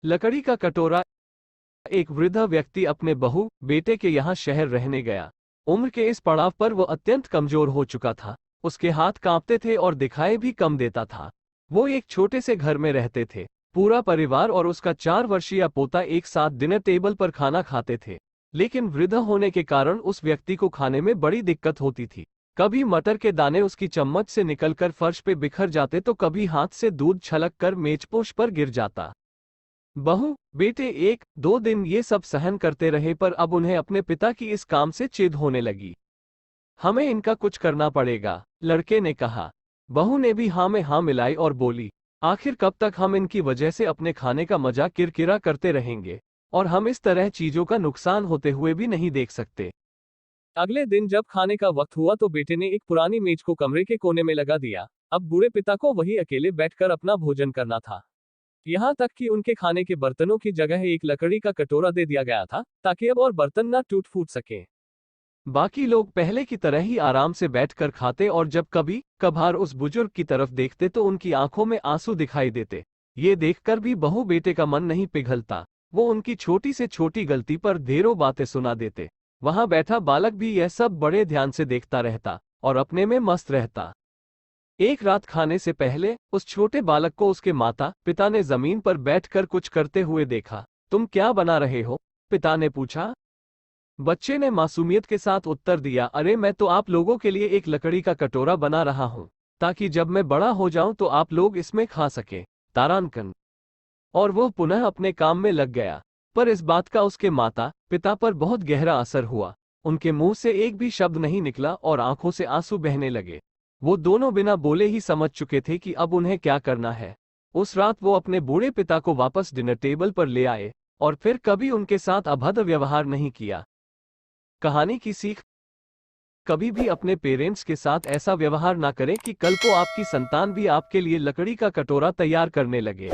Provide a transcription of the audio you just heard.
लकड़ी का कटोरा। एक वृद्ध व्यक्ति अपने बहू बेटे के यहाँ शहर रहने गया। उम्र के इस पड़ाव पर वो अत्यंत कमजोर हो चुका था। उसके हाथ कांपते थे और दिखाई भी कम देता था। वो एक छोटे से घर में रहते थे। पूरा परिवार और उसका 4 वर्षीय पोता एक साथ डिनर टेबल पर खाना खाते थे। लेकिन वृद्ध होने के कारण उस व्यक्ति को खाने में बड़ी दिक्कत होती थी। कभी मटर के दाने उसकी चम्मच से निकलकर फर्श पे बिखर जाते तो कभी हाथ से दूध छलक कर मेजपोश पर गिर जाता। बहू बेटे 1-2 दिन ये सब सहन करते रहे, पर अब उन्हें अपने पिता की इस काम से चिढ़ होने लगी। हमें इनका कुछ करना पड़ेगा, लड़के ने कहा। बहू ने भी हाँ में हाँ मिलाई और बोली, आखिर कब तक हम इनकी वजह से अपने खाने का मजा किरकिरा करते रहेंगे, और हम इस तरह चीजों का नुकसान होते हुए भी नहीं देख सकते। अगले दिन जब खाने का वक्त हुआ तो बेटे ने एक पुरानी मेज को कमरे के कोने में लगा दिया। अब बूढ़े पिता को वही अकेले बैठकर अपना भोजन करना था। यहाँ तक कि उनके खाने के बर्तनों की जगह एक लकड़ी का कटोरा दे दिया गया था, ताकि अब और बर्तन ना टूट फूट सके। बाकी लोग पहले की तरह ही आराम से बैठकर खाते, और जब कभी कभार उस बुजुर्ग की तरफ देखते तो उनकी आंखों में आंसू दिखाई देते। ये देखकर भी बहू बेटे का मन नहीं पिघलता। वो उनकी छोटी से छोटी गलती पर ढेरों बातें सुना देते। वहां बैठा बालक भी यह सब बड़े ध्यान से देखता रहता और अपने में मस्त रहता। एक रात खाने से पहले उस छोटे बालक को उसके माता पिता ने जमीन पर बैठकर कुछ करते हुए देखा। तुम क्या बना रहे हो? पिता ने पूछा। बच्चे ने मासूमियत के साथ उत्तर दिया, अरे मैं तो आप लोगों के लिए एक लकड़ी का कटोरा बना रहा हूं, ताकि जब मैं बड़ा हो जाऊं तो आप लोग इसमें खा सके। तारांकन। और वो पुनः अपने काम में लग गया। पर इस बात का उसके माता पिता पर बहुत गहरा असर हुआ। उनके मुंह से एक भी शब्द नहीं निकला और आंखों से आंसू बहने लगे। वो दोनों बिना बोले ही समझ चुके थे कि अब उन्हें क्या करना है। उस रात वो अपने बूढ़े पिता को वापस डिनर टेबल पर ले आए और फिर कभी उनके साथ अभद्र व्यवहार नहीं किया। कहानी की सीख, कभी भी अपने पेरेंट्स के साथ ऐसा व्यवहार ना करें कि कल को आपकी संतान भी आपके लिए लकड़ी का कटोरा तैयार करने लगे।